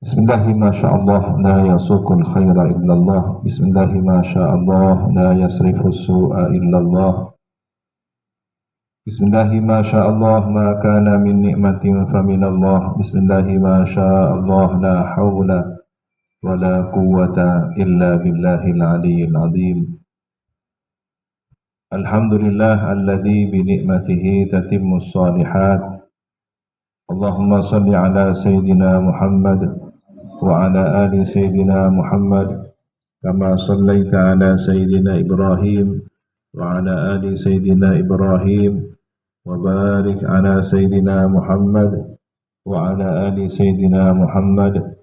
Bismillahi masyaallah la yasuqul khaira illallah. Bismillahi masyaallah la yasrifus su'a illallah. Bismillahi masyaallah ma kana min ni'matin faminallah. Bismillahi masyaallah la hawla wa la quwwata illa billahil aliyyil azim. Alhamdulillah alladzi bi ni'matihi tatimmus shalihat. Allahumma salli ala sayyidina Muhammad wa ala ali sayyidina Muhammad kama sallaita ala sayyidina Ibrahim wa ala ali sayyidina Ibrahim wa barik ala sayyidina Muhammad wa ala ali sayyidina Muhammad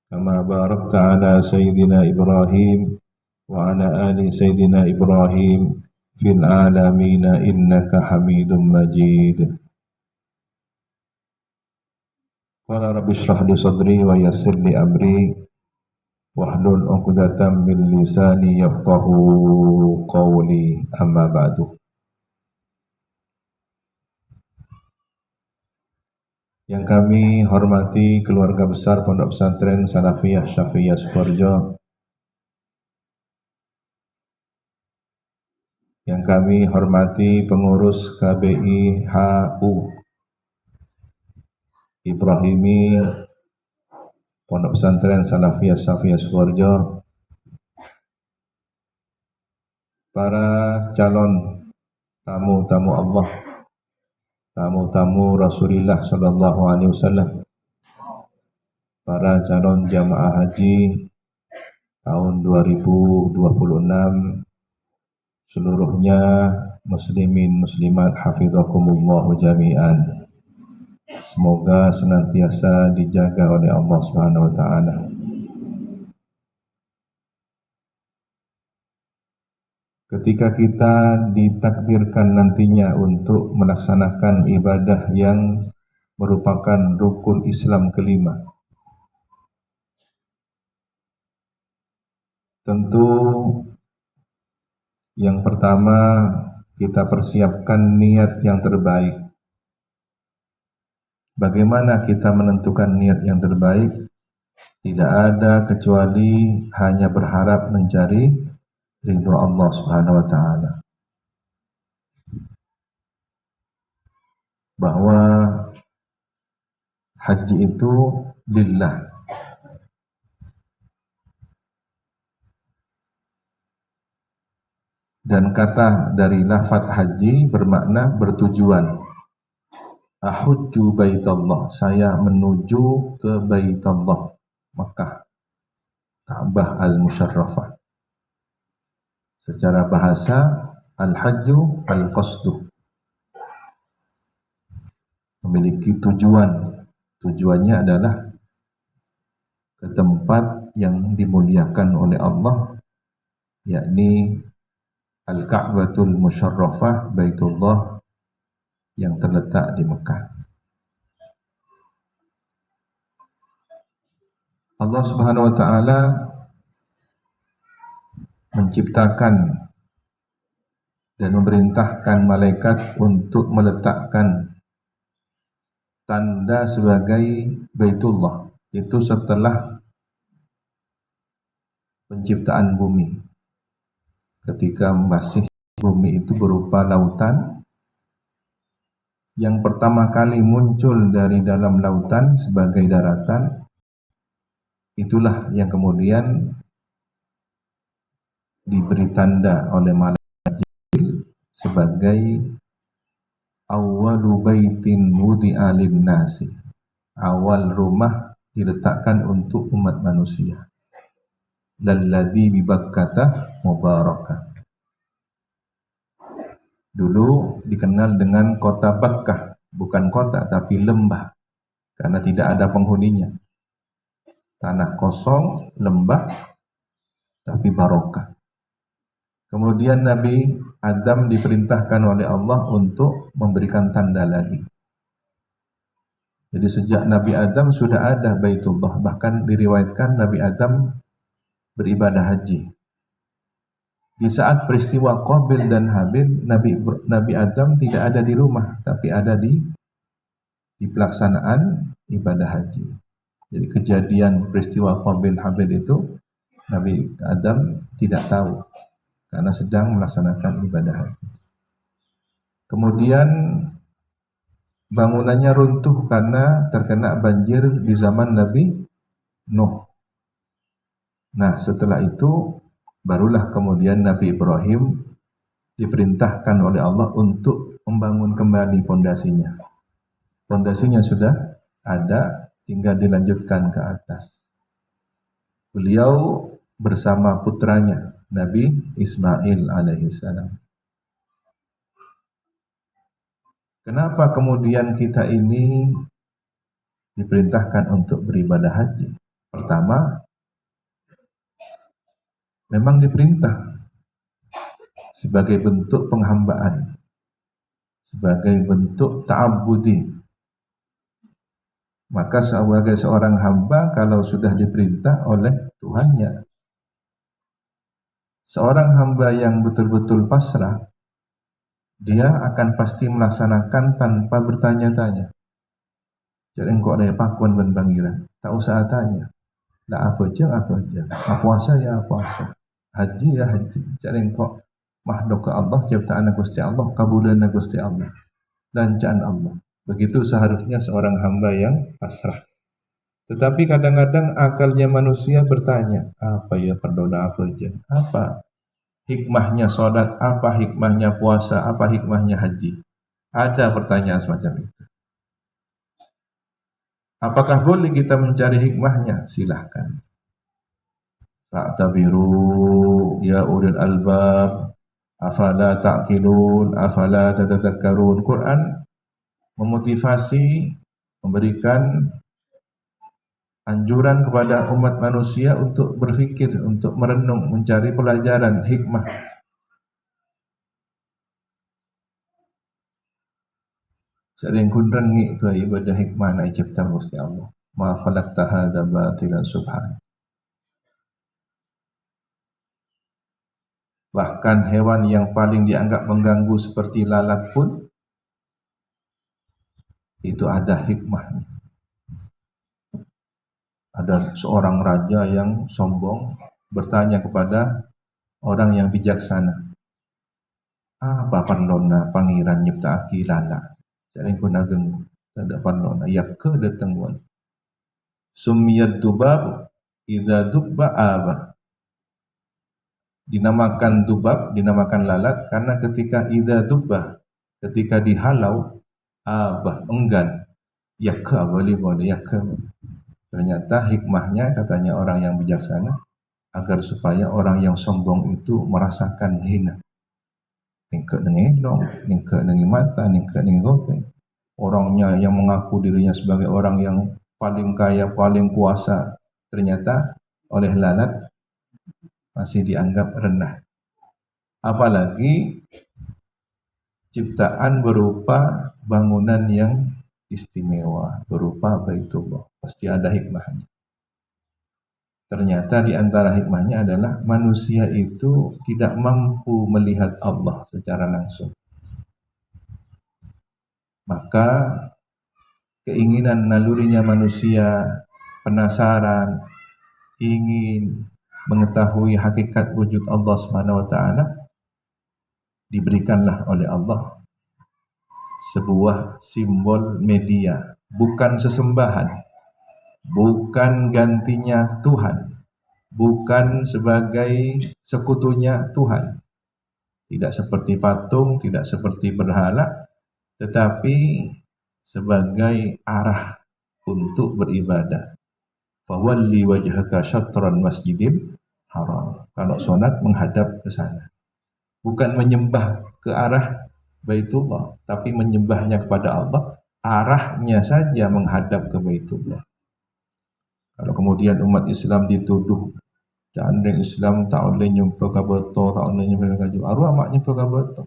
kama barakta ala sayyidina Ibrahim wa ala ali sayyidina Ibrahim fil alamin innaka Hamidum Majid. Qala rabbi shrah li sadri wa yassir li amri wahlul 'uqdatam min lisani yafqahu qawli, amma ba'du. Yang kami hormati keluarga besar Pondok Pesantren Salafiyah Syafiyah Sukoharjo, yang kami hormati pengurus KBI HU Ibrahimi Pondok Pesantren Salafiyah Syafiyah Sukoharjo, para calon tamu-tamu Allah, tamu-tamu Rasulullah Sallallahu Alaihi Wasallam, para calon jamaah haji tahun 2026, seluruhnya muslimin muslimat hafizakumullah jami'an. Semoga senantiasa dijaga oleh Allah Subhanahu wa taala. Ketika kita ditakdirkan nantinya untuk melaksanakan ibadah yang merupakan rukun Islam kelima, tentu yang pertama kita persiapkan niat yang terbaik. Bagaimana kita menentukan niat yang terbaik? Tidak ada kecuali hanya berharap mencari ridho Allah Subhanahu wa taala. Bahwa haji itu lillah. Dan kata dari lafaz haji bermakna bertujuan. Ahujju baitallah, saya menuju ke Baitallah, Makkah, Ka'bah al-Musyarrafah. Secara bahasa, al-hajju al-qasdu, memiliki tujuan. Tujuannya adalah ke tempat yang dimuliakan oleh Allah, yakni Al-Ka'batul Musyarrafah, Baitullah yang terletak di Mekah. Allah Subhanahu wa taala menciptakan dan memerintahkan malaikat untuk meletakkan tanda sebagai Baitullah itu setelah penciptaan bumi. Ketika masih bumi itu berupa lautan, yang pertama kali muncul dari dalam lautan sebagai daratan, itulah yang kemudian diberi tanda oleh malaikat Jibril sebagai awwalu baitin wudi'a lin-nasi, awal rumah diletakkan untuk umat manusia. Lalladzi bi Bakkah mubarakah. Dulu dikenal dengan kota Bakkah, bukan kota tapi lembah, karena tidak ada penghuninya. Tanah kosong, lembah, tapi barokah. Kemudian Nabi Adam diperintahkan oleh Allah untuk memberikan tanda lagi. Jadi sejak Nabi Adam sudah ada Baitullah, bahkan diriwayatkan Nabi Adam beribadah haji. Di saat peristiwa Qabil dan Habil, Nabi Adam tidak ada di rumah, tapi ada di pelaksanaan ibadah haji. Jadi kejadian peristiwa Qabil Habil itu Nabi Adam tidak tahu karena sedang melaksanakan ibadah haji. Kemudian bangunannya runtuh karena terkena banjir di zaman Nabi Nuh. Nah, setelah itu barulah kemudian Nabi Ibrahim diperintahkan oleh Allah untuk membangun kembali fondasinya. Fondasinya sudah ada, tinggal dilanjutkan ke atas. Beliau bersama putranya Nabi Ismail alaihissalam. Kenapa kemudian kita ini diperintahkan untuk beribadah haji? Pertama, memang diperintah sebagai bentuk penghambaan, sebagai bentuk ta'abbudi. Maka sebagai seorang hamba kalau sudah diperintah oleh Tuhannya, seorang hamba yang betul-betul pasrah, dia akan pasti melaksanakan tanpa bertanya-tanya. Jadi engkau ada pakuan dan panggilan, tak usah tanya. Lah apa je, puasa ya puasa, haji ya haji. Jadi engkau mahduk ke Allah, ciptaan Gusti Allah, kabulan Gusti Allah, lancaan Allah. Begitu seharusnya seorang hamba yang pasrah. Tetapi kadang-kadang akalnya manusia bertanya, apa ya perdoa apa aja? Apa hikmahnya sholat? Apa hikmahnya puasa? Apa hikmahnya haji? Ada pertanyaan semacam itu. Apakah boleh kita mencari hikmahnya? Silahkan. Fa'tabiru ya ulil albab, afala ta'qilun, afala tatadhakkarun. Quran memotivasi, memberikan anjuran kepada umat manusia untuk berfikir, untuk merenung, mencari pelajaran hikmah. Sering kunrengi ke ibadah hikmah na cipta Gusti Allah. Ma khalaqta hadza batilan subhan. Bahkan hewan yang paling dianggap mengganggu seperti lalat pun itu ada hikmahnya. Ada seorang raja yang sombong bertanya kepada orang yang bijaksana, apa parlona pangeran nyiptaake lalat? Jadi pun ageng tidak parlona yakka datang wali. Sumiyad dubab idza dubba aba. Dinamakan dubab, dinamakan lalat karena ketika idza dubba, ketika dihalau, aba enggan, yakka boleh yakka. Ternyata hikmahnya katanya orang yang bijaksana agar supaya orang yang sombong itu merasakan hina. Ningke dengan elong, ningke dengan mata, ningke dengan gopeng. Orangnya yang mengaku dirinya sebagai orang yang paling kaya, paling kuasa, ternyata oleh lalat masih dianggap rendah. Apalagi ciptaan berupa bangunan yang istimewa, berupa Baitullah. Pasti ada hikmahnya. Ternyata di antara hikmahnya adalah manusia itu tidak mampu melihat Allah secara langsung. Maka keinginan nalurinya manusia, penasaran, ingin mengetahui hakikat wujud Allah Subhanahu wa taala, diberikanlah oleh Allah sebuah simbol media, bukan sesembahan, bukan gantinya Tuhan, bukan sebagai sekutunya Tuhan, tidak seperti patung, tidak seperti berhala, tetapi sebagai arah untuk beribadah. Fawalli wajhaka syatran masjidil haram. Kalau solat menghadap ke sana. Bukan menyembah ke arah Baitullah, tapi menyembahnya kepada Allah, arahnya saja menghadap ke Baitullah. Kalau kemudian umat Islam dituduh jandeng Islam tak boleh nyembah ke beto, tak boleh nyembah ke jauh. Arwah mak nyembah ke beto.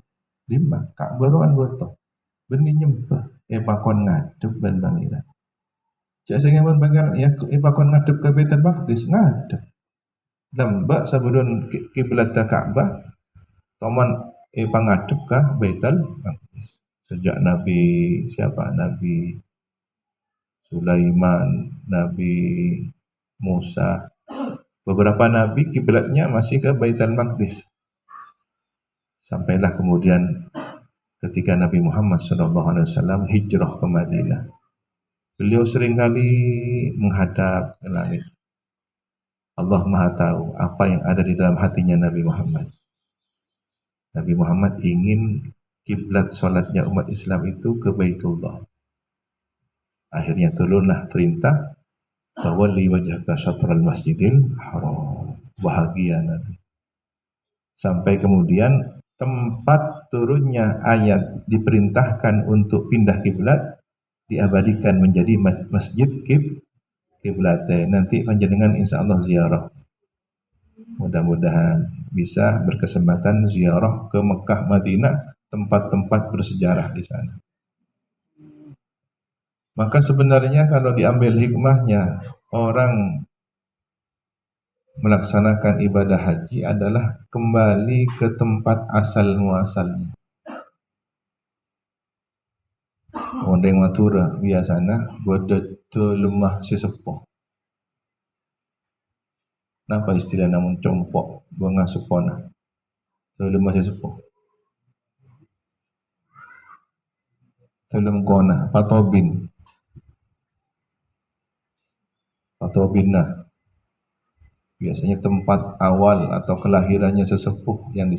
Lima, kak beruan beto. Benih nyembah, pakon ngadep dan bangiran. Cak saya ingin bangiran, pakon ngadep ke Baitul Maqdis, ngadep. Lembak sebelum kiblat Ka'bah, Toman pangadep kah Baitul Maqdis. Sejak Nabi siapa? Nabi Sulaiman, Nabi Musa, beberapa nabi kiblatnya masih ke Baitul Maqdis. Sampailah kemudian ketika Nabi Muhammad SAW hijrah ke Madinah. Beliau seringkali menghadap ke langit. Allah Maha tahu apa yang ada di dalam hatinya Nabi Muhammad. Nabi Muhammad ingin kiblat sholatnya umat Islam itu ke Baitullah. Akhirnya turunlah perintah fawalli wajhaka syatral masjidil haram. Bahagia Nabi. Sampai kemudian tempat turunnya ayat diperintahkan untuk pindah kiblat diabadikan menjadi masjid kiblat. Nanti panjenengan insyaallah ziarah. Mudah-mudahan bisa berkesempatan ziarah ke Mekah, Madinah, tempat-tempat bersejarah di sana. Maka sebenarnya kalau diambil hikmahnya, orang melaksanakan ibadah haji adalah kembali ke tempat asal muasalnya. Ondeng matura biasanya bodoh lemah sesepuh. Napa istilah namun compok bunga supona. Lemah sesepuh. Telem kona patobin. Patobinah. Biasanya tempat awal atau kelahirannya sesepuh yang di